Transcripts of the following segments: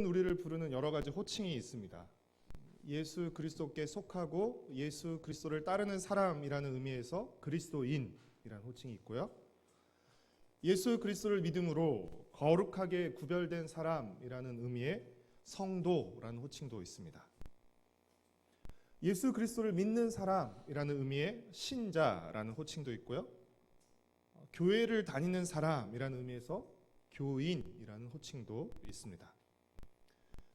우리를 부르는 여러 가지 호칭이 있습니다. 예수 그리스도께 속하고 예수 그리스도를 따르는 사람이라는 의미에서 그리스도인이라는 호칭이 있고요. 예수 그리스도를 믿음으로 거룩하게 구별된 사람이라는 의미의 성도라는 호칭도 있습니다. 예수 그리스도를 믿는 사람이라는 의미의 신자라는 호칭도 있고요. 교회를 다니는 사람이라는 의미에서 교인이라는 호칭도 있습니다.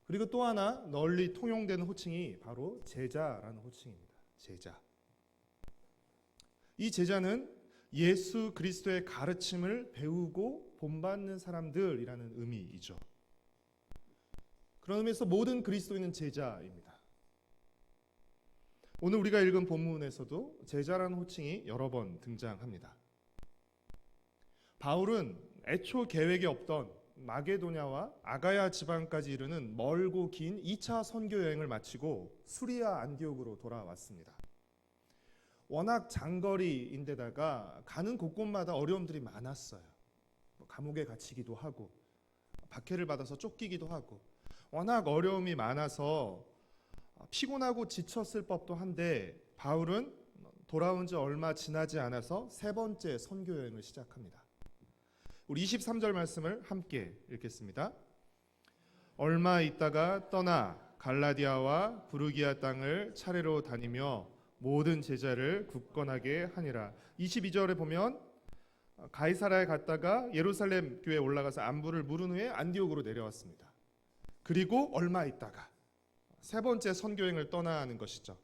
그리고 또 하나 널리 통용되는 호칭이 바로 제자라는 호칭입니다. 제자. 이 제자는 예수 그리스도의 가르침을 배우고 본받는 사람들이라는 의미이죠. 그런 의미에서 모든 그리스도인은 제자입니다. 오늘 우리가 읽은 본문에서도 제자라는 호칭이 여러 번 등장합니다. 바울은 애초 계획이 없던 마게도냐와 아가야 지방까지 이르는 멀고 긴 2차 선교 여행을 마치고 수리아 안디옥으로 돌아왔습니다. 워낙 장거리인데다가 가는 곳곳마다 어려움들이 많았어요. 감옥에 갇히기도 하고 박해를 받아서 쫓기기도 하고 워낙 어려움이 많아서 피곤하고 지쳤을 법도 한데 바울은 돌아온 지 얼마 지나지 않아서 세 번째 선교 여행을 시작합니다. 우리 23절 말씀을 함께 읽겠습니다. 얼마 있다가 떠나 갈라디아와 부르기아 땅을 차례로 다니며 모든 제자를 굳건하게 하니라. 22절에 보면 가이사라에 갔다가 예루살렘 교회에 올라가서 안부를 물은 후에 안디옥으로 내려왔습니다. 그리고 얼마 있다가 세 번째 선교 여행을 떠나는 것이죠.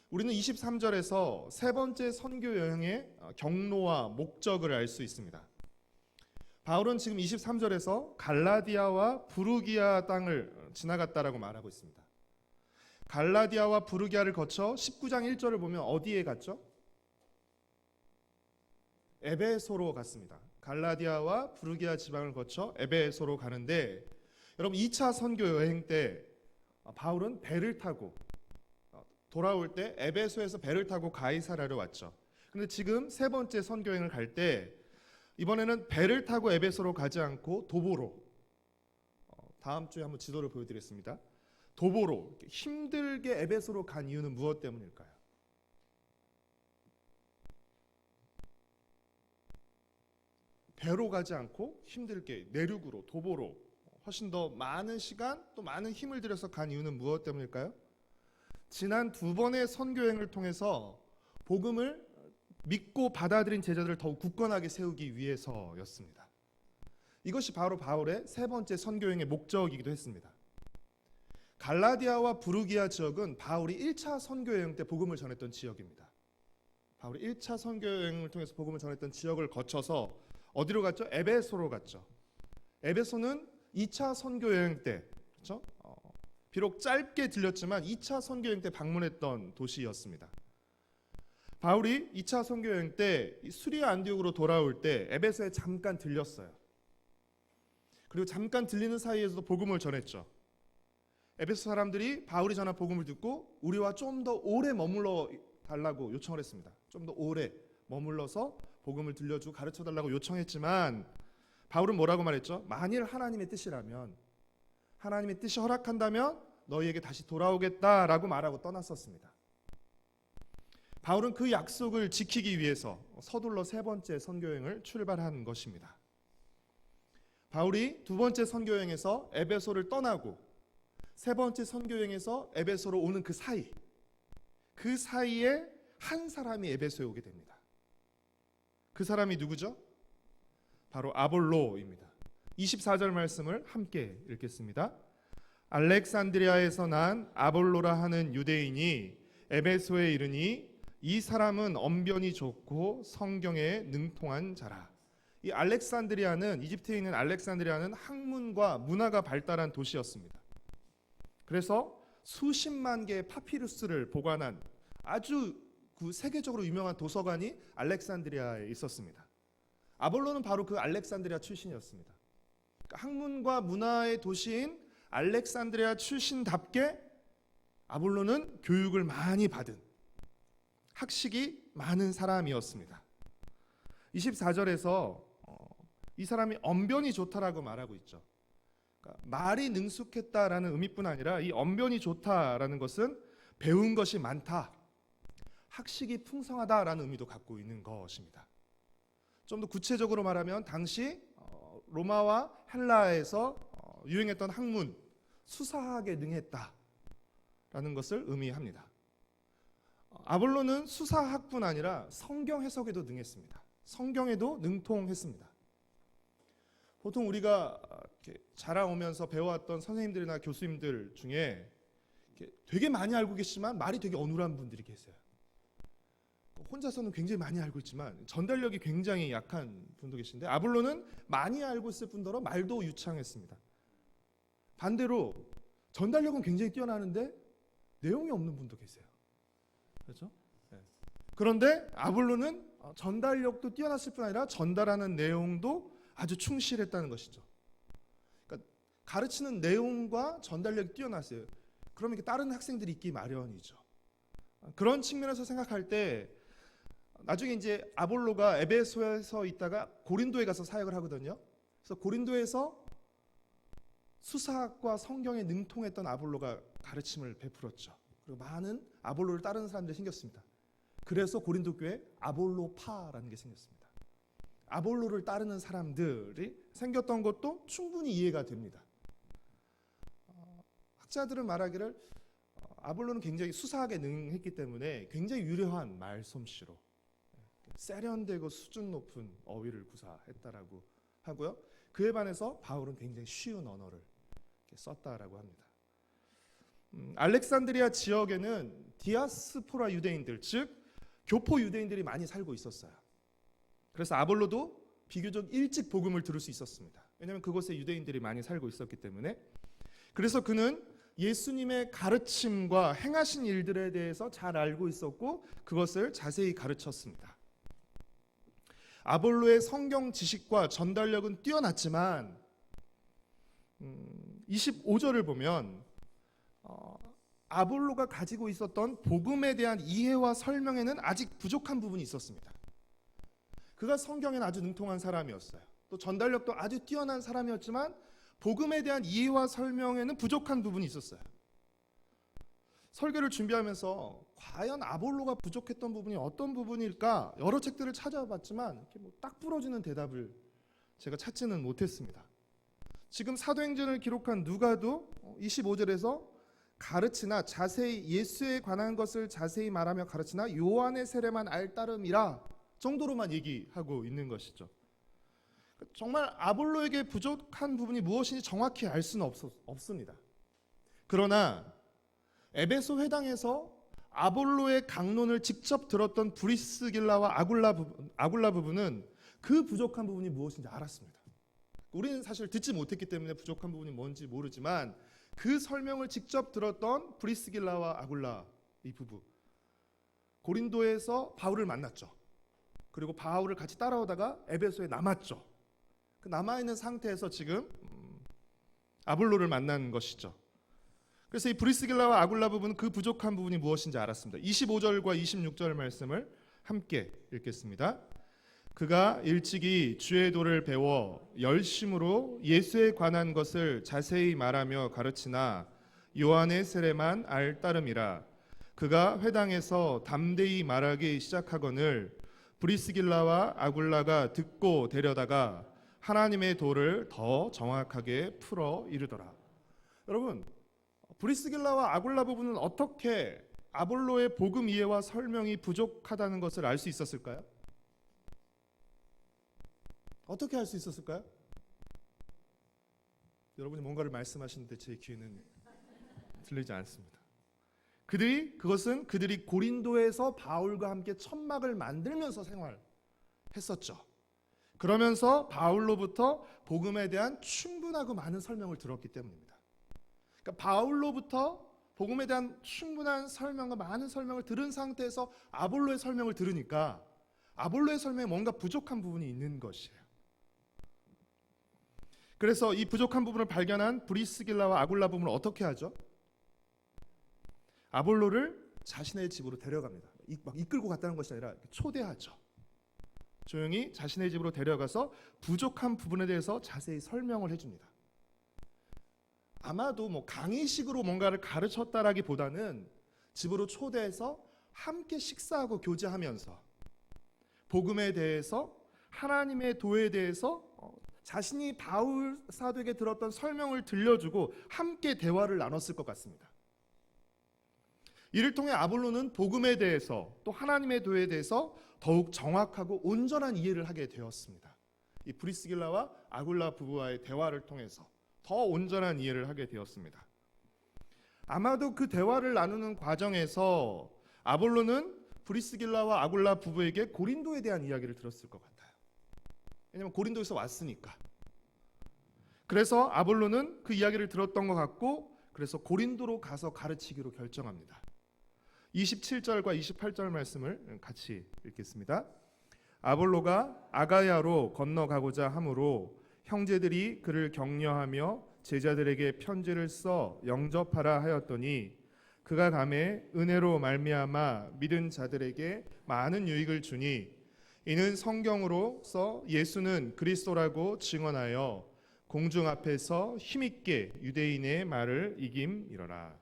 우리는 23절에서 세 번째 선교 여행의 경로와 목적을 알 수 있습니다. 바울은 지금 23절에서 갈라디아와 부르기아 땅을 지나갔다라고 말하고 있습니다. 갈라디아와 부르기아를 거쳐 19장 1절을 보면 어디에 갔죠? 에베소로 갔습니다. 갈라디아와 부르기아 지방을 거쳐 에베소로 가는데 여러분 2차 선교 여행 때 바울은 배를 타고 돌아올 때 에베소에서 배를 타고 가이사라로 왔죠. 그런데 지금 세 번째 선교 여행을 갈 때 이번에는 배를 타고 에베소로 가지 않고 도보로, 다음 주에 한번 지도를 보여드리겠습니다. 도보로 힘들게 에베소로 간 이유는 무엇 때문일까요? 배로 가지 않고 힘들게 내륙으로 도보로 훨씬 더 많은 시간 또 많은 힘을 들여서 간 이유는 무엇 때문일까요? 지난 두 번의 선교 여행을 통해서 복음을 믿고 받아들인 제자들을 더욱 굳건하게 세우기 위해서였습니다. 이것이 바로 바울의 세 번째 선교 여행의 목적이기도 했습니다. 갈라디아와 부르기아 지역은 바울이 1차 선교 여행 때 복음을 전했던 지역입니다. 바울이 1차 선교 여행을 통해서 복음을 전했던 지역을 거쳐서 어디로 갔죠? 에베소로 갔죠. 에베소는 2차 선교 여행 때, 그렇죠? 비록 짧게 들렸지만 2차 선교 여행 때 방문했던 도시였습니다. 바울이 2차 선교 여행 때 수리아 안디옥으로 돌아올 때 에베소에 잠깐 들렸어요. 그리고 잠깐 들리는 사이에서도 복음을 전했죠. 에베소 사람들이 바울이 전한 복음을 듣고 우리와 좀 더 오래 머물러 달라고 요청을 했습니다. 좀 더 오래 머물러서 복음을 들려주고 가르쳐 달라고 요청했지만 바울은 뭐라고 말했죠? 만일 하나님의 뜻이라면, 하나님의 뜻이 허락한다면 너희에게 다시 돌아오겠다라고 말하고 떠났었습니다. 바울은 그 약속을 지키기 위해서 서둘러 세 번째 선교여행을 출발한 것입니다. 바울이 두 번째 선교여행에서 에베소를 떠나고 세 번째 선교여행에서 에베소로 오는 그 사이에 한 사람이 에베소에 오게 됩니다. 그 사람이 누구죠? 바로 아볼로입니다. 24절 말씀을 함께 읽겠습니다. 알렉산드리아에서 난 아볼로라 하는 유대인이 에베소에 이르니 이 사람은 언변이 좋고 성경에 능통한 자라. 이 알렉산드리아는, 이집트에 있는 알렉산드리아는 학문과 문화가 발달한 도시였습니다. 그래서 수십만 개의 파피루스를 보관한 아주 세계적으로 유명한 도서관이 알렉산드리아에 있었습니다. 아볼로는 바로 그 알렉산드리아 출신이었습니다. 그러니까 학문과 문화의 도시인 알렉산드리아 출신답게 아볼로는 교육을 많이 받은 학식이 많은 사람이었습니다. 24절에서 이 사람이 언변이 좋다라고 말하고 있죠. 그러니까 말이 능숙했다라는 의미뿐 아니라 이 언변이 좋다라는 것은 배운 것이 많다, 학식이 풍성하다라는 의미도 갖고 있는 것입니다. 좀 더 구체적으로 말하면 당시 로마와 헬라에서 유행했던 학문, 수사학에 능했다라는 것을 의미합니다. 아볼로는 수사학뿐 아니라 성경 해석에도 능했습니다. 성경에도 능통했습니다. 보통 우리가 이렇게 자라오면서 배워왔던 선생님들이나 교수님들 중에 되게 많이 알고 계시지만 말이 되게 어눌한 분들이 계세요. 혼자서는 굉장히 많이 알고 있지만 전달력이 굉장히 약한 분도 계신데, 아볼로는 많이 알고 있을 뿐더러 말도 유창했습니다. 반대로 전달력은 굉장히 뛰어나는데 내용이 없는 분도 계세요. 그렇죠? 네. 그런데 아볼로는 전달력도 뛰어났을 뿐 아니라 전달하는 내용도 아주 충실했다는 것이죠. 그러니까 가르치는 내용과 전달력이 뛰어났어요. 그러면 이렇게 다른 학생들이 있기 마련이죠. 그런 측면에서 생각할 때 나중에 이제 아볼로가 에베소에서 있다가 고린도에 가서 사역을 하거든요. 그래서 고린도에서 수사학과 성경에 능통했던 아볼로가 가르침을 베풀었죠. 그리고 많은 아볼로를 따르는 사람들이 생겼습니다. 그래서 고린도 교회에 아볼로파라는 게 생겼습니다. 아볼로를 따르는 사람들이 생겼던 것도 충분히 이해가 됩니다. 학자들은 말하기를 아볼로는 굉장히 수사학에 능했기 때문에 굉장히 유려한 말솜씨로 세련되고 수준 높은 어휘를 구사했다라고 하고요. 그에 반해서 바울은 굉장히 쉬운 언어를 썼다라고 합니다. 알렉산드리아 지역에는 디아스포라 유대인들, 즉 교포 유대인들이 많이 살고 있었어요. 그래서 아볼로도 비교적 일찍 복음을 들을 수 있었습니다. 왜냐하면 그곳에 유대인들이 많이 살고 있었기 때문에. 그래서 그는 예수님의 가르침과 행하신 일들에 대해서 잘 알고 있었고 그것을 자세히 가르쳤습니다. 아볼로의 성경 지식과 전달력은 뛰어났지만 25절을 보면 아볼로가 가지고 있었던 복음에 대한 이해와 설명에는 아직 부족한 부분이 있었습니다. 그가 성경에는 아주 능통한 사람이었어요. 또 전달력도 아주 뛰어난 사람이었지만 복음에 대한 이해와 설명에는 부족한 부분이 있었어요. 설교를 준비하면서 과연 아볼로가 부족했던 부분이 어떤 부분일까 여러 책들을 찾아봤지만 이렇게 딱 부러지는 대답을 제가 찾지는 못했습니다. 지금 사도행전을 기록한 누가도 25절에서 가르치나 자세히 예수에 관한 것을 자세히 말하며 가르치나 요한의 세례만 알 따름이라 정도로만 얘기하고 있는 것이죠. 정말 아볼로에게 부족한 부분이 무엇인지 정확히 알 수는 없습니다. 그러나 에베소 회당에서 아볼로의 강론을 직접 들었던 브리스길라와 아굴라 부부는 그 부족한 부분이 무엇인지 알았습니다. 우리는 사실 듣지 못했기 때문에 부족한 부분이 뭔지 모르지만 그 설명을 직접 들었던 브리스길라와 아굴라 이 부부, 고린도에서 바울을 만났죠. 그리고 바울을 같이 따라오다가 에베소에 남았죠. 그 남아있는 상태에서 지금 아볼로를 만난 것이죠. 그래서 이 브리스길라와 아굴라 부부는 그 부족한 부분이 무엇인지 알았습니다. 25절과 26절 말씀을 함께 읽겠습니다. 그가 일찍이 주의 도를 배워 열심으로 예수에 관한 것을 자세히 말하며 가르치나 요한의 세례만 알 따름이라. 그가 회당에서 담대히 말하기 시작하거늘 브리스길라와 아굴라가 듣고 데려다가 하나님의 도를 더 정확하게 풀어 이르더라. 여러분, 브리스길라와 아굴라 부부는 어떻게 아볼로의 복음 이해와 설명이 부족하다는 것을 알 수 있었을까요? 어떻게 할 수 있었을까요? 여러분이 뭔가를 말씀하시는데 제 귀에는 들리지 않습니다. 그것은 그들이 고린도에서 바울과 함께 천막을 만들면서 생활했었죠. 그러면서 바울로부터 복음에 대한 충분하고 많은 설명을 들었기 때문입니다. 그러니까 바울로부터 복음에 대한 충분한 설명과 많은 설명을 들은 상태에서 아볼로의 설명을 들으니까 아볼로의 설명에 뭔가 부족한 부분이 있는 것이에요. 그래서 이 부족한 부분을 발견한 브리스길라와 아굴라 부부는 어떻게 하죠? 아볼로를 자신의 집으로 데려갑니다. 막 이끌고 갔다는 것이 아니라 초대하죠. 조용히 자신의 집으로 데려가서 부족한 부분에 대해서 자세히 설명을 해줍니다. 아마도 뭐 강의식으로 뭔가를 가르쳤다라기보다는 집으로 초대해서 함께 식사하고 교제하면서 복음에 대해서, 하나님의 도에 대해서 자신이 바울 사도에게 들었던 설명을 들려주고 함께 대화를 나눴을 것 같습니다. 이를 통해 아볼로는 복음에 대해서 또 하나님의 도에 대해서 더욱 정확하고 온전한 이해를 하게 되었습니다. 이 브리스길라와 아굴라 부부와의 대화를 통해서 더 온전한 이해를 하게 되었습니다. 아마도 그 대화를 나누는 과정에서 아볼로는 브리스길라와 아굴라 부부에게 고린도에 대한 이야기를 들었을 것 같아요. 왜냐하면 고린도에서 왔으니까. 그래서 아볼로는 그 이야기를 들었던 것 같고, 그래서 고린도로 가서 가르치기로 결정합니다. 27절과 28절 말씀을 같이 읽겠습니다. 아볼로가 아가야로 건너가고자 하므로 형제들이 그를 격려하며 제자들에게 편지를 써 영접하라 하였더니 그가 가매 은혜로 말미암아 믿은 자들에게 많은 유익을 주니 이는 성경으로서 예수는 그리스도라고 증언하여 공중 앞에서 힘있게 유대인의 말을 이김이러라.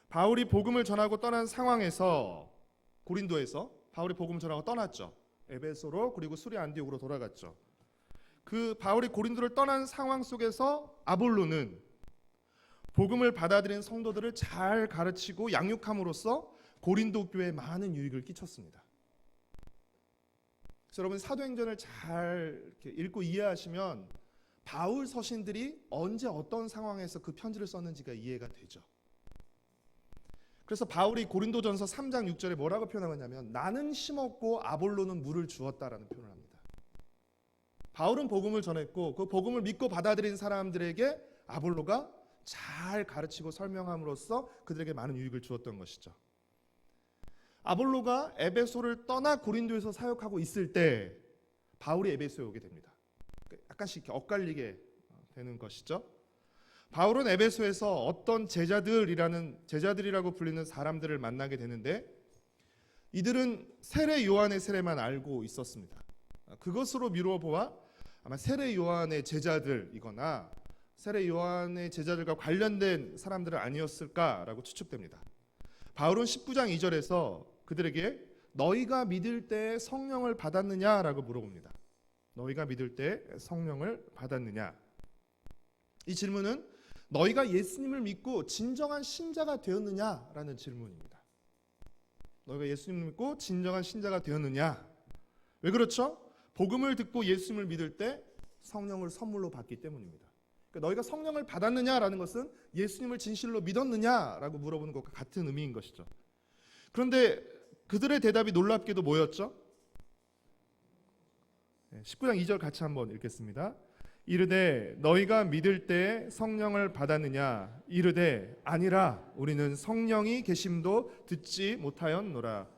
바울이 복음을 전하고 떠난 상황에서 고린도에서 바울이 복음을 전하고 떠났죠. 에베소로 그리고 수리 안디옥으로 돌아갔죠. 그 바울이 고린도를 떠난 상황 속에서 아볼로는 복음을 받아들인 성도들을 잘 가르치고 양육함으로써 고린도 교회에 많은 유익을 끼쳤습니다. 그래서 여러분 사도행전을 잘 이렇게 읽고 이해하시면 바울 서신들이 언제 어떤 상황에서 그 편지를 썼는지가 이해가 되죠. 그래서 바울이 고린도전서 3장 6절에 뭐라고 표현하냐면 나는 심었고 아볼로는 물을 주었다라는 표현을 합니다. 바울은 복음을 전했고 그 복음을 믿고 받아들인 사람들에게 아볼로가 잘 가르치고 설명함으로써 그들에게 많은 유익을 주었던 것이죠. 아볼로가 에베소를 떠나 고린도에서 사역하고 있을 때 바울이 에베소에 오게 됩니다. 약간씩 이렇게 엇갈리게 되는 것이죠. 바울은 에베소에서 어떤 제자들이라고 불리는 사람들을 만나게 되는데 이들은 세례 요한의 세례만 알고 있었습니다. 그것으로 미루어 보아 아마 세례 요한의 제자들이거나 세례 요한의 제자들과 관련된 사람들은 아니었을까라고 추측됩니다. 바울은 19장 2절에서 그들에게 너희가 믿을 때 성령을 받았느냐라고 물어봅니다. 너희가 믿을 때 성령을 받았느냐? 이 질문은 너희가 예수님을 믿고 진정한 신자가 되었느냐라는 질문입니다. 너희가 예수님을 믿고 진정한 신자가 되었느냐? 왜 그렇죠? 복음을 듣고 예수님을 믿을 때 성령을 선물로 받기 때문입니다. 그러니까 너희가 성령을 받았느냐라는 것은 예수님을 진실로 믿었느냐라고 물어보는 것과 같은 의미인 것이죠. 그런데 그들의 대답이 놀랍게도 뭐였죠? 19장 2절 같이 한번 읽겠습니다. 이르되 너희가 믿을 때 성령을 받았느냐? 이르되 아니라 우리는 성령이 계심도 듣지 못하였노라.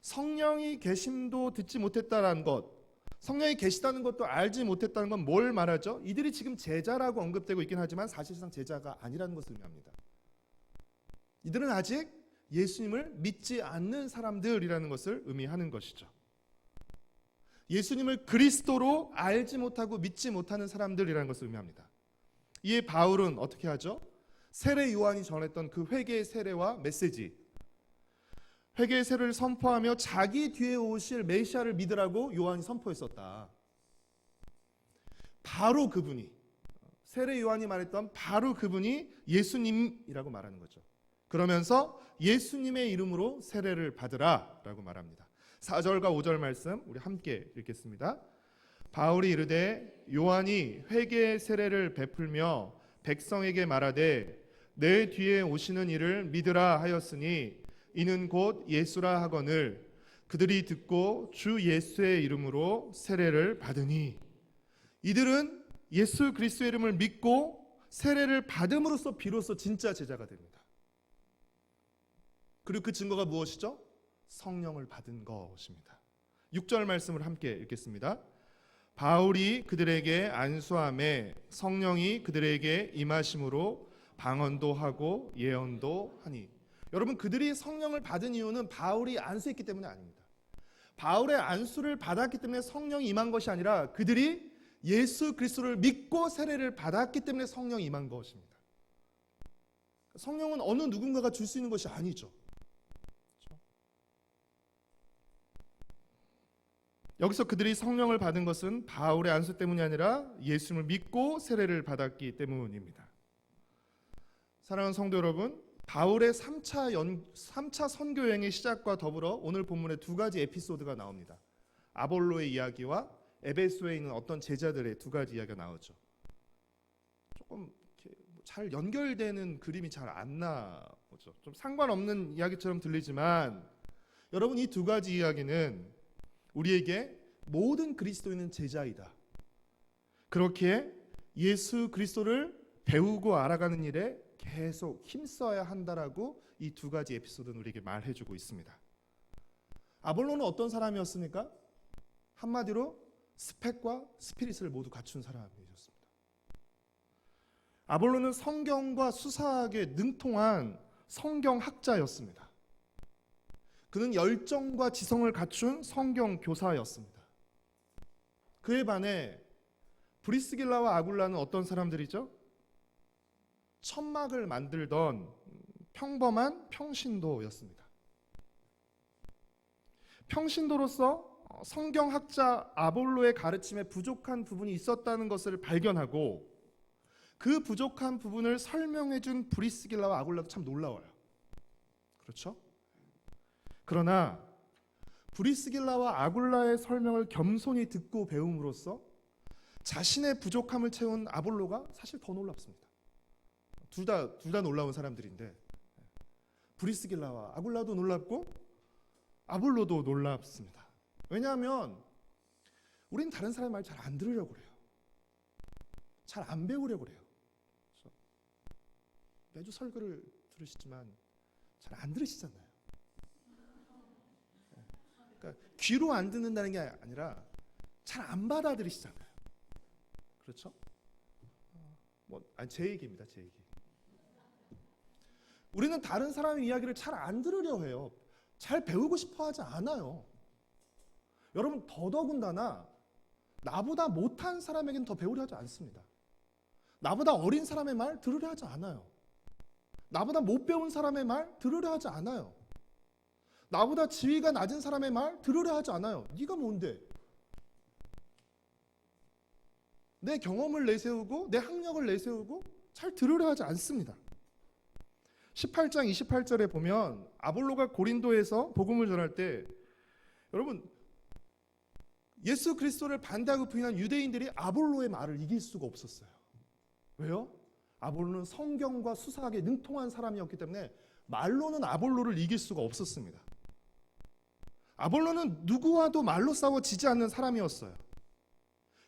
성령이 계심도 듣지 못했다라는 것, 성령이 계시다는 것도 알지 못했다는 건 뭘 말하죠? 이들이 지금 제자라고 언급되고 있긴 하지만 사실상 제자가 아니라는 것을 의미합니다. 이들은 아직 예수님을 믿지 않는 사람들이라는 것을 의미하는 것이죠. 예수님을 그리스도로 알지 못하고 믿지 못하는 사람들이라는 것을 의미합니다. 이에 바울은 어떻게 하죠? 세례 요한이 전했던 그 회개의 세례와 메시지, 회개의 세례를 선포하며 자기 뒤에 오실 메시아를 믿으라고 요한이 선포했었다. 바로 그분이, 세례 요한이 말했던 바로 그분이 예수님이라고 말하는 거죠. 그러면서 예수님의 이름으로 세례를 받으라 라고 말합니다. 4절과 5절 말씀 우리 함께 읽겠습니다. 바울이 이르되 요한이 회개의 세례를 베풀며 백성에게 말하되 내 뒤에 오시는 이를 믿으라 하였으니 이는 곧 예수라 하거늘 그들이 듣고 주 예수의 이름으로 세례를 받으니. 이들은 예수 그리스도의 이름을 믿고 세례를 받음으로써 비로소 진짜 제자가 됩니다. 그리고 그 증거가 무엇이죠? 성령을 받은 것입니다. 6절 말씀을 함께 읽겠습니다. 바울이 그들에게 안수함에 성령이 그들에게 임하심으로 방언도 하고 예언도 하니. 여러분, 그들이 성령을 받은 이유는 바울이 안수했기 때문이 아닙니다. 바울의 안수를 받았기 때문에 성령이 임한 것이 아니라 그들이 예수 그리스도를 믿고 세례를 받았기 때문에 성령이 임한 것입니다. 성령은 어느 누군가가 줄 수 있는 것이 아니죠. 그렇죠? 여기서 그들이 성령을 받은 것은 바울의 안수 때문이 아니라 예수님을 믿고 세례를 받았기 때문입니다. 사랑하는 성도 여러분, 바울의 3차 선교 여행의 시작과 더불어 오늘 본문에 두 가지 에피소드가 나옵니다. 아볼로의 이야기와 에베소에 있는 어떤 제자들의 두 가지 이야기가 나오죠. 조금 잘 연결되는 그림이 잘 안 나오죠. 좀 상관없는 이야기처럼 들리지만 여러분, 이 두 가지 이야기는 우리에게 모든 그리스도인은 제자이다, 그렇게 예수 그리스도를 배우고 알아가는 일에 계속 힘써야 한다라고 이 두 가지 에피소드는 우리에게 말해주고 있습니다. 아볼로는 어떤 사람이었습니까? 한마디로 스펙과 스피릿을 모두 갖춘 사람이었습니다. 아볼로는 성경과 수사학에 능통한 성경학자였습니다. 그는 열정과 지성을 갖춘 성경 교사였습니다. 그에 반해 브리스길라와 아굴라는 어떤 사람들이죠? 천막을 만들던 평범한 평신도였습니다. 평신도로서 성경학자 아볼로의 가르침에 부족한 부분이 있었다는 것을 발견하고 그 부족한 부분을 설명해 준 브리스길라와 아굴라도 참 놀라워요. 그렇죠? 그러나 브리스길라와 아굴라의 설명을 겸손히 듣고 배움으로써 자신의 부족함을 채운 아볼로가 사실 더 놀랍습니다. 둘 다 놀라운 사람들인데 브리스길라와 아굴라도 놀랍고 아볼로도 놀랍습니다. 왜냐하면 우리는 다른 사람의 말 잘 안 들으려고 그래요. 잘 안 배우려고 그래요. 그렇죠? 매주 설교를 들으시지만 잘 안 들으시잖아요. 그러니까 귀로 안 듣는다는 게 아니라 잘 안 받아들이시잖아요. 그렇죠? 제 얘기입니다. 제 얘기. 우리는 다른 사람의 이야기를 잘 안 들으려 해요. 잘 배우고 싶어 하지 않아요. 여러분, 더더군다나 나보다 못한 사람에게는 더 배우려 하지 않습니다. 나보다 어린 사람의 말 들으려 하지 않아요. 나보다 못 배운 사람의 말 들으려 하지 않아요. 나보다 지위가 낮은 사람의 말 들으려 하지 않아요. 네가 뭔데? 내 경험을 내세우고 내 학력을 내세우고 잘 들으려 하지 않습니다. 18장 28절에 보면 아볼로가 고린도에서 복음을 전할 때 여러분, 예수 그리스도를 반대하고 부인한 유대인들이 아볼로의 말을 이길 수가 없었어요. 왜요? 아볼로는 성경과 수사학에 능통한 사람이었기 때문에 말로는 아볼로를 이길 수가 없었습니다. 아볼로는 누구와도 말로 싸워 지지 않는 사람이었어요.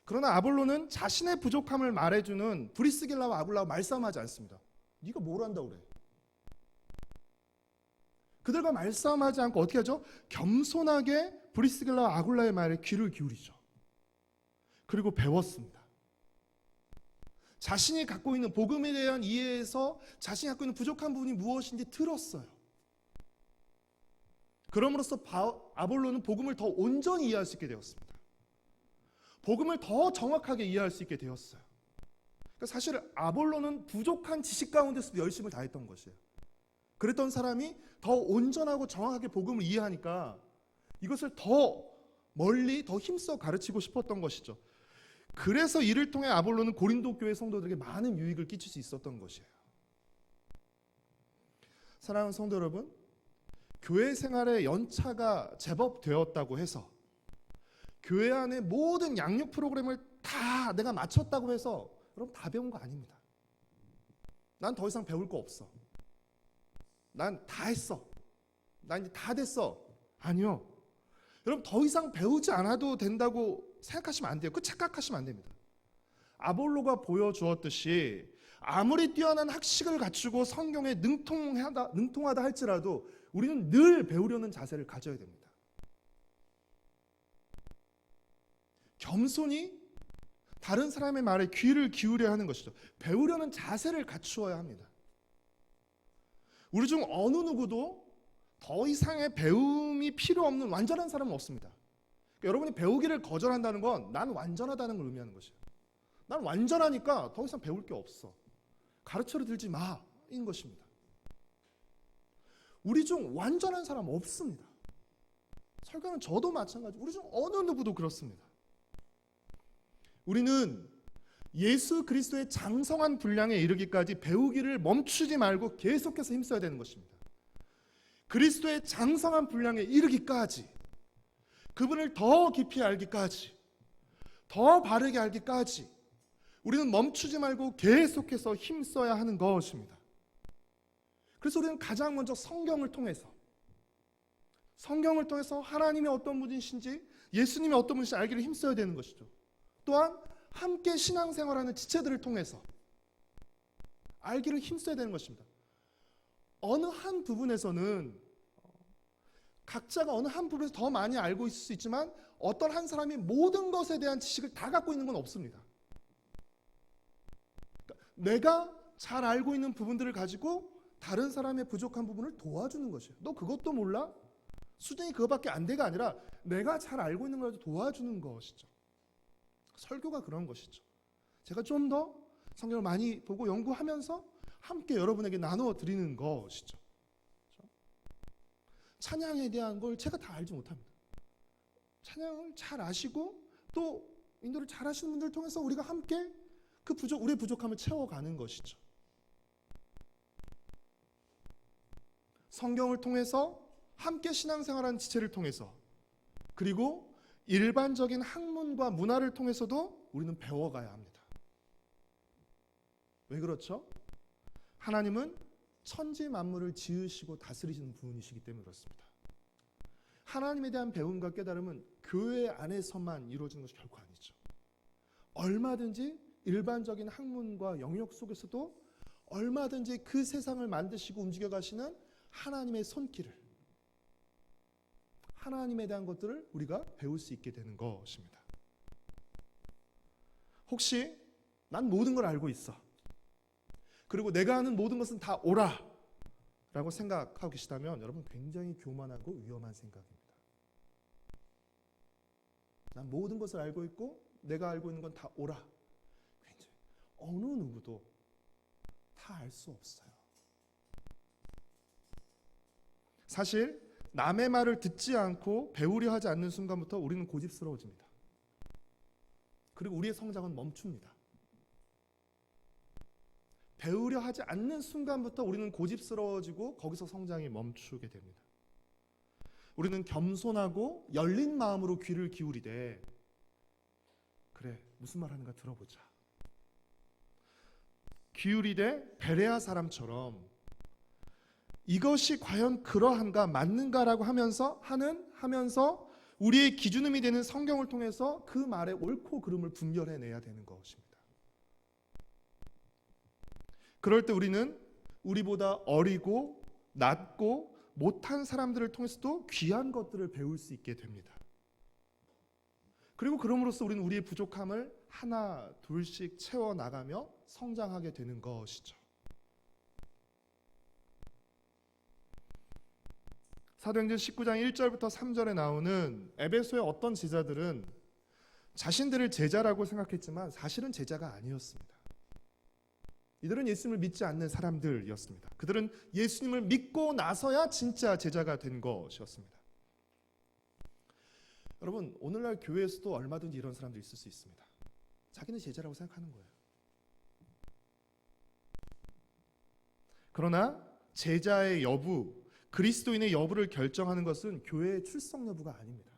그러나 아볼로는 자신의 부족함을 말해주는 브리스길라와 아굴라와 말싸움하지 않습니다. 네가 뭘 한다고 그래? 그들과 말싸움하지 않고 어떻게 하죠? 겸손하게 브리스길라와 아굴라의 말에 귀를 기울이죠. 그리고 배웠습니다. 자신이 갖고 있는 복음에 대한 이해에서 자신이 갖고 있는 부족한 부분이 무엇인지 들었어요. 그럼으로써 아볼로는 복음을 더 온전히 이해할 수 있게 되었습니다. 복음을 더 정확하게 이해할 수 있게 되었어요. 그러니까 사실 아볼로는 부족한 지식 가운데서도 열심을 다했던 것이에요. 그랬던 사람이 더 온전하고 정확하게 복음을 이해하니까 이것을 더 멀리 더 힘써 가르치고 싶었던 것이죠. 그래서 이를 통해 아볼로는 고린도 교회 성도들에게 많은 유익을 끼칠 수 있었던 것이에요. 사랑하는 성도 여러분, 교회 생활에 연차가 제법 되었다고 해서 교회 안에 모든 양육 프로그램을 다 내가 마쳤다고 해서 여러분 다 배운 거 아닙니다. 난 더 이상 배울 거 없어. 난 다 했어. 난 이제 다 됐어. 아니요. 여러분 더 이상 배우지 않아도 된다고 생각하시면 안 돼요. 그 착각하시면 안 됩니다. 아볼로가 보여주었듯이 아무리 뛰어난 학식을 갖추고 성경에 능통하다 할지라도 우리는 늘 배우려는 자세를 가져야 됩니다. 겸손히 다른 사람의 말에 귀를 기울여야 하는 것이죠. 배우려는 자세를 갖추어야 합니다. 우리 중 어느 누구도 더 이상의 배움이 필요 없는 완전한 사람은 없습니다. 그러니까 여러분이 배우기를 거절한다는 건 난 완전하다는 걸 의미하는 것이에요. 난 완전하니까 더 이상 배울 게 없어. 가르쳐를 들지 마. 인 것입니다. 우리 중 완전한 사람 없습니다. 설교는 저도 마찬가지고 우리 중 어느 누구도 그렇습니다. 우리는 예수 그리스도의 장성한 분량에 이르기까지 배우기를 멈추지 말고 계속해서 힘써야 되는 것입니다. 그리스도의 장성한 분량에 이르기까지, 그분을 더 깊이 알기까지, 더 바르게 알기까지 우리는 멈추지 말고 계속해서 힘써야 하는 것입니다. 그래서 우리는 가장 먼저 성경을 통해서 하나님이 어떤 분이신지, 예수님이 어떤 분이신지 알기를 힘써야 되는 것이죠. 또한 함께 신앙생활하는 지체들을 통해서 알기를 힘써야 되는 것입니다. 어느 한 부분에서는 각자가 어느 한 부분에서 더 많이 알고 있을 수 있지만 어떤 한 사람이 모든 것에 대한 지식을 다 갖고 있는 건 없습니다. 그러니까 내가 잘 알고 있는 부분들을 가지고 다른 사람의 부족한 부분을 도와주는 것이에요. 너 그것도 몰라? 수준이 그거밖에 안 돼가 아니라 내가 잘 알고 있는 걸 도와주는 것이죠. 설교가 그런 것이죠. 제가 좀 더 성경을 많이 보고 연구하면서 함께 여러분에게 나누어 드리는 것이죠. 찬양에 대한 걸 제가 다 알지 못합니다. 찬양을 잘 아시고 또 인도를 잘 하시는 분들을 통해서 우리가 함께 우리의 부족함을 채워가는 것이죠. 성경을 통해서 함께 신앙생활하는 지체를 통해서, 그리고 일반적인 학문과 문화를 통해서도 우리는 배워가야 합니다. 왜 그렇죠? 하나님은 천지 만물을 지으시고 다스리시는 분이시기 때문에 그렇습니다. 하나님에 대한 배움과 깨달음은 교회 안에서만 이루어지는 것이 결코 아니죠. 얼마든지 일반적인 학문과 영역 속에서도 얼마든지 그 세상을 만드시고 움직여 가시는 하나님의 손길을, 하나님에 대한 것들을 우리가 배울 수 있게 되는 것입니다. 혹시 난 모든 걸 알고 있어, 그리고 내가 아는 모든 것은 다 옳아 라고 생각하고 계시다면 여러분 굉장히 교만하고 위험한 생각입니다. 난 모든 것을 알고 있고 내가 알고 있는 건 다 옳아. 굉장히 어느 누구도 다 알 수 없어요. 사실 남의 말을 듣지 않고 배우려 하지 않는 순간부터 우리는 고집스러워집니다. 그리고 우리의 성장은 멈춥니다. 배우려 하지 않는 순간부터 우리는 고집스러워지고 거기서 성장이 멈추게 됩니다. 우리는 겸손하고 열린 마음으로 귀를 기울이되, 그래 무슨 말 하는가 들어보자, 기울이되 베레아 사람처럼 이것이 과연 그러한가 맞는가라고 하면서 우리의 기준음이 되는 성경을 통해서 그 말의 옳고 그름을 분별해내야 되는 것입니다. 그럴 때 우리는 우리보다 어리고 낮고 못한 사람들을 통해서도 귀한 것들을 배울 수 있게 됩니다. 그리고 그럼으로써 우리는 우리의 부족함을 하나 둘씩 채워나가며 성장하게 되는 것이죠. 사도행전 19장 1절부터 3절에 나오는 에베소의 어떤 제자들은 자신들을 제자라고 생각했지만 사실은 제자가 아니었습니다. 이들은 예수님을 믿지 않는 사람들이었습니다. 그들은 예수님을 믿고 나서야 진짜 제자가 된 것이었습니다. 여러분, 오늘날 교회에서도 얼마든지 이런 사람들이 있을 수 있습니다. 자기는 제자라고 생각하는 거예요. 그러나 제자의 여부, 그리스도인의 여부를 결정하는 것은 교회의 출석 여부가 아닙니다.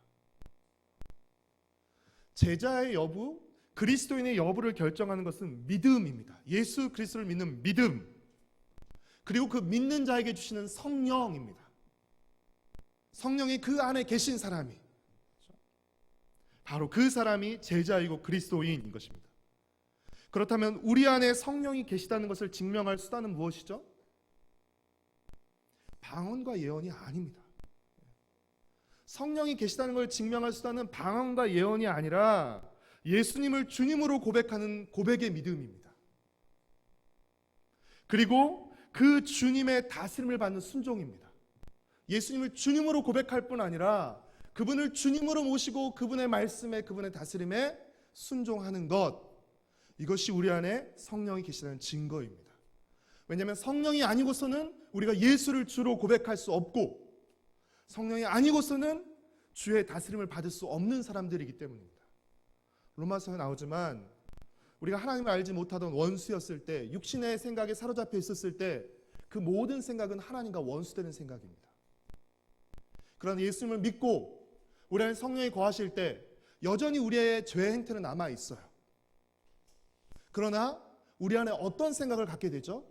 제자의 여부, 그리스도인의 여부를 결정하는 것은 믿음입니다. 예수 그리스도를 믿는 믿음, 그리고 그 믿는 자에게 주시는 성령입니다. 성령이 그 안에 계신 사람이, 바로 그 사람이 제자이고 그리스도인인 것입니다. 그렇다면 우리 안에 성령이 계시다는 것을 증명할 수단은 무엇이죠? 방언과 예언이 아닙니다. 성령이 계시다는 걸 증명할 수단은 방언과 예언이 아니라 예수님을 주님으로 고백하는 고백의 믿음입니다. 그리고 그 주님의 다스림을 받는 순종입니다. 예수님을 주님으로 고백할 뿐 아니라 그분을 주님으로 모시고 그분의 말씀에, 그분의 다스림에 순종하는 것, 이것이 우리 안에 성령이 계시다는 증거입니다. 왜냐하면 성령이 아니고서는 우리가 예수를 주로 고백할 수 없고, 성령이 아니고서는 주의 다스림을 받을 수 없는 사람들이기 때문입니다. 로마서에 나오지만 우리가 하나님을 알지 못하던 원수였을 때, 육신의 생각에 사로잡혀 있었을 때 그 모든 생각은 하나님과 원수되는 생각입니다. 그러나 예수님을 믿고 우리 안에 성령이 거하실 때 여전히 우리의 죄 행태는 남아 있어요. 그러나 우리 안에 어떤 생각을 갖게 되죠?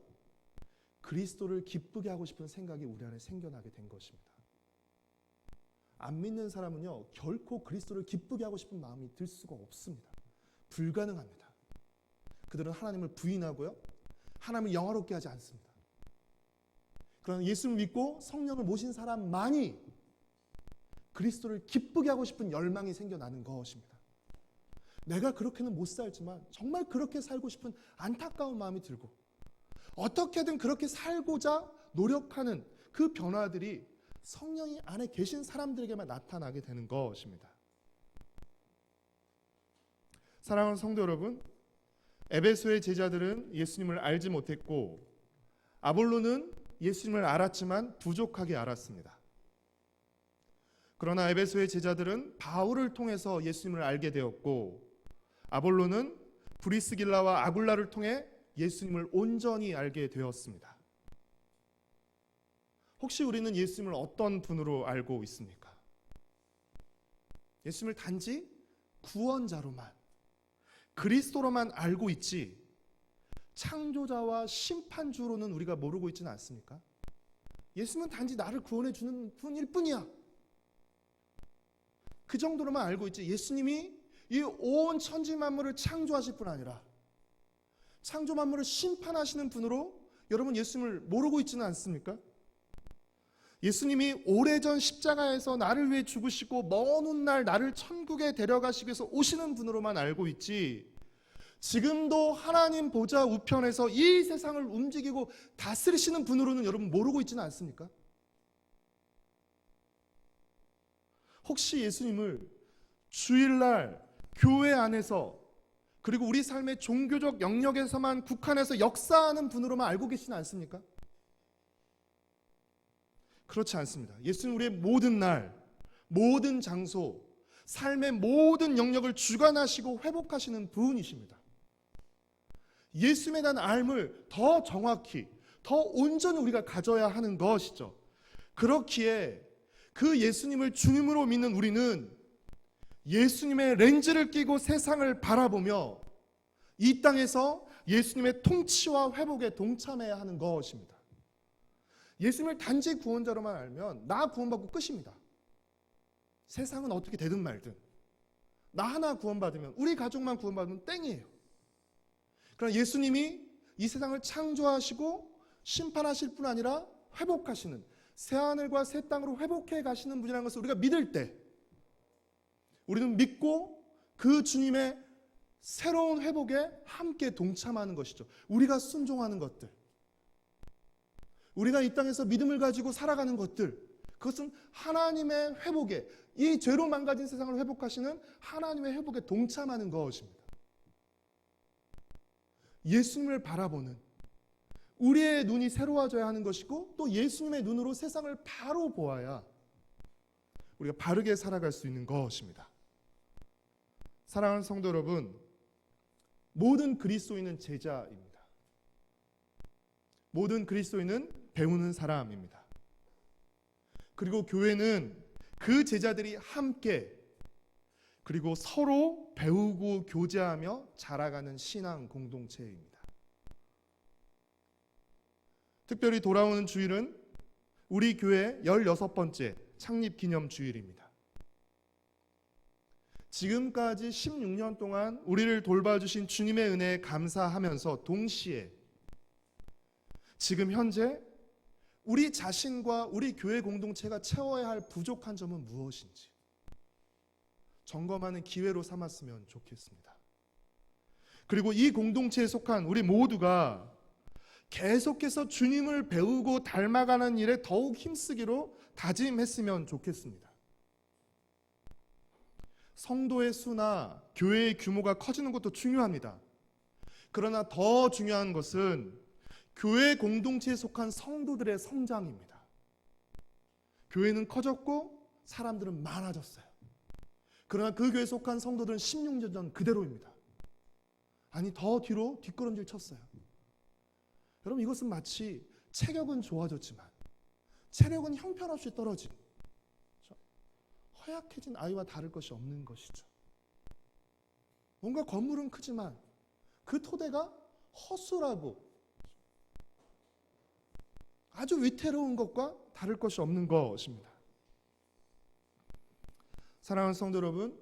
그리스도를 기쁘게 하고 싶은 생각이 우리 안에 생겨나게 된 것입니다. 안 믿는 사람은요, 결코 그리스도를 기쁘게 하고 싶은 마음이 들 수가 없습니다. 불가능합니다. 그들은 하나님을 부인하고요, 하나님을 영화롭게 하지 않습니다. 그러나 예수를 믿고 성령을 모신 사람만이 그리스도를 기쁘게 하고 싶은 열망이 생겨나는 것입니다. 내가 그렇게는 못 살지만 정말 그렇게 살고 싶은 안타까운 마음이 들고, 어떻게든 그렇게 살고자 노력하는 그 변화들이 성령이 안에 계신 사람들에게만 나타나게 되는 것입니다. 사랑하는 성도 여러분, 에베소의 제자들은 예수님을 알지 못했고 아볼로는 예수님을 알았지만 부족하게 알았습니다. 그러나 에베소의 제자들은 바울을 통해서 예수님을 알게 되었고 아볼로는 브리스길라와 아굴라를 통해 예수님을 온전히 알게 되었습니다. 혹시 우리는 예수님을 어떤 분으로 알고 있습니까? 예수님을 단지 구원자로만, 그리스도로만 알고 있지 창조자와 심판주로는 우리가 모르고 있지는 않습니까? 예수님은 단지 나를 구원해 주는 분일 뿐이야. 그 정도로만 알고 있지, 예수님이 이 온 천지 만물을 창조하실 뿐 아니라 창조 만물을 심판하시는 분으로 여러분 예수님을 모르고 있지는 않습니까? 예수님이 오래전 십자가에서 나를 위해 죽으시고 먼 훗날 나를 천국에 데려가시기 위해서 오시는 분으로만 알고 있지, 지금도 하나님 보좌 우편에서 이 세상을 움직이고 다스리시는 분으로는 여러분 모르고 있지는 않습니까? 혹시 예수님을 주일날 교회 안에서 그리고 우리 삶의 종교적 영역에서만 국한해서 역사하는 분으로만 알고 계시지 않습니까? 그렇지 않습니다. 예수는 우리의 모든 날, 모든 장소, 삶의 모든 영역을 주관하시고 회복하시는 분이십니다. 예수님에 대한 알을 더 정확히, 더 온전히 우리가 가져야 하는 것이죠. 그렇기에 그 예수님을 주님으로 믿는 우리는 예수님의 렌즈를 끼고 세상을 바라보며 이 땅에서 예수님의 통치와 회복에 동참해야 하는 것입니다. 예수님을 단지 구원자로만 알면 나 구원받고 끝입니다. 세상은 어떻게 되든 말든 나 하나 구원받으면, 우리 가족만 구원받으면 땡이에요. 그러나 예수님이 이 세상을 창조하시고 심판하실 뿐 아니라 회복하시는, 새하늘과 새 땅으로 회복해 가시는 분이라는 것을 우리가 믿을 때 우리는 믿고 그 주님의 새로운 회복에 함께 동참하는 것이죠. 우리가 순종하는 것들, 우리가 이 땅에서 믿음을 가지고 살아가는 것들, 그것은 하나님의 회복에, 이 죄로 망가진 세상을 회복하시는 하나님의 회복에 동참하는 것입니다. 예수님을 바라보는 우리의 눈이 새로워져야 하는 것이고, 또 예수님의 눈으로 세상을 바로 보아야 우리가 바르게 살아갈 수 있는 것입니다. 사랑하는 성도 여러분, 모든 그리스도인은 제자입니다. 모든 그리스도인은 배우는 사람입니다. 그리고 교회는 그 제자들이 함께, 그리고 서로 배우고 교제하며 자라가는 신앙 공동체입니다. 특별히 돌아오는 주일은 우리 교회 16번째 창립 기념 주일입니다. 지금까지 16년 동안 우리를 돌봐주신 주님의 은혜에 감사하면서 동시에 지금 현재 우리 자신과 우리 교회 공동체가 채워야 할 부족한 점은 무엇인지 점검하는 기회로 삼았으면 좋겠습니다. 그리고 이 공동체에 속한 우리 모두가 계속해서 주님을 배우고 닮아가는 일에 더욱 힘쓰기로 다짐했으면 좋겠습니다. 성도의 수나 교회의 규모가 커지는 것도 중요합니다. 그러나 더 중요한 것은 교회 공동체에 속한 성도들의 성장입니다. 교회는 커졌고 사람들은 많아졌어요. 그러나 그 교회에 속한 성도들은 16년 전 그대로입니다. 아니, 더 뒤로 뒷걸음질 쳤어요. 여러분, 이것은 마치 체격은 좋아졌지만 체력은 형편없이 떨어진, 허약해진 아이와 다를 것이 없는 것이죠. 뭔가 건물은 크지만 그 토대가 허술하고 아주 위태로운 것과 다를 것이 없는 것입니다. 사랑하는 성도 여러분,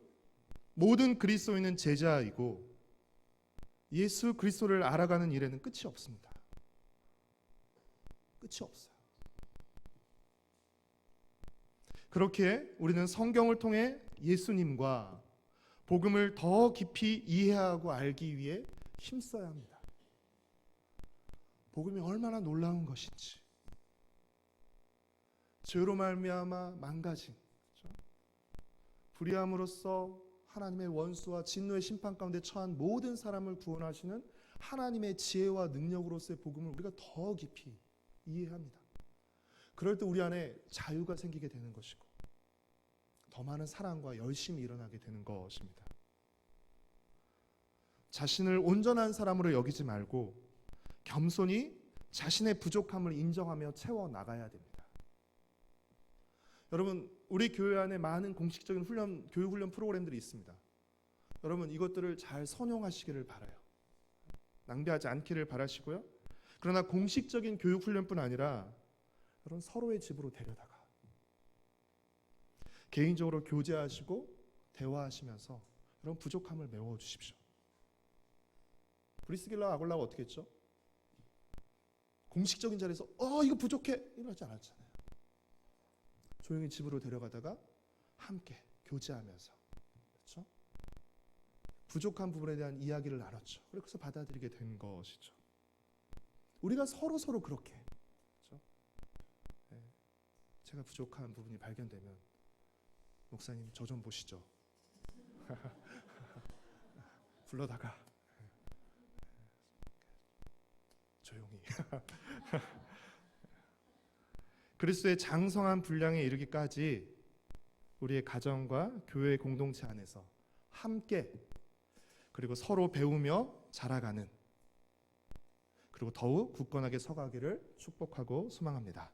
모든 그리스도인은 제자이고 예수 그리스도를 알아가는 일에는 끝이 없습니다. 끝이 없어요. 그렇게 우리는 성경을 통해 예수님과 복음을 더 깊이 이해하고 알기 위해 힘써야 합니다. 복음이 얼마나 놀라운 것인지, 죄로 말미암아 망가진, 불의함으로써 하나님의 원수와 진노의 심판 가운데 처한 모든 사람을 구원하시는 하나님의 지혜와 능력으로서의 복음을 우리가 더 깊이 이해합니다. 그럴 때 우리 안에 자유가 생기게 되는 것이고 더 많은 사랑과 열심이 일어나게 되는 것입니다. 자신을 온전한 사람으로 여기지 말고 겸손히 자신의 부족함을 인정하며 채워나가야 됩니다. 여러분, 우리 교회 안에 많은 공식적인 교육훈련 프로그램들이 있습니다. 여러분, 이것들을 잘 선용하시기를 바라요. 낭비하지 않기를 바라시고요. 그러나 공식적인 교육훈련뿐 아니라 여러분, 서로의 집으로 데려다가 개인적으로 교제하시고 대화하시면서 여러분 부족함을 메워주십시오. 브리스길라와 아굴라가 어떻게 했죠? 공식적인 자리에서 이거 부족해 이러지 않았잖아요. 조용히 집으로 데려가다가 함께 교제하면서, 그렇죠? 부족한 부분에 대한 이야기를 나눴죠. 그래서 받아들이게 된 것이죠. 우리가 서로 그렇게, 그렇죠? 네. 제가 부족한 부분이 발견되면 목사님 저 좀 보시죠. 불러다가 조용히 그리스도의 장성한 분량에 이르기까지 우리의 가정과 교회 공동체 안에서 함께, 그리고 서로 배우며 자라가는, 그리고 더욱 굳건하게 서가기를 축복하고 소망합니다.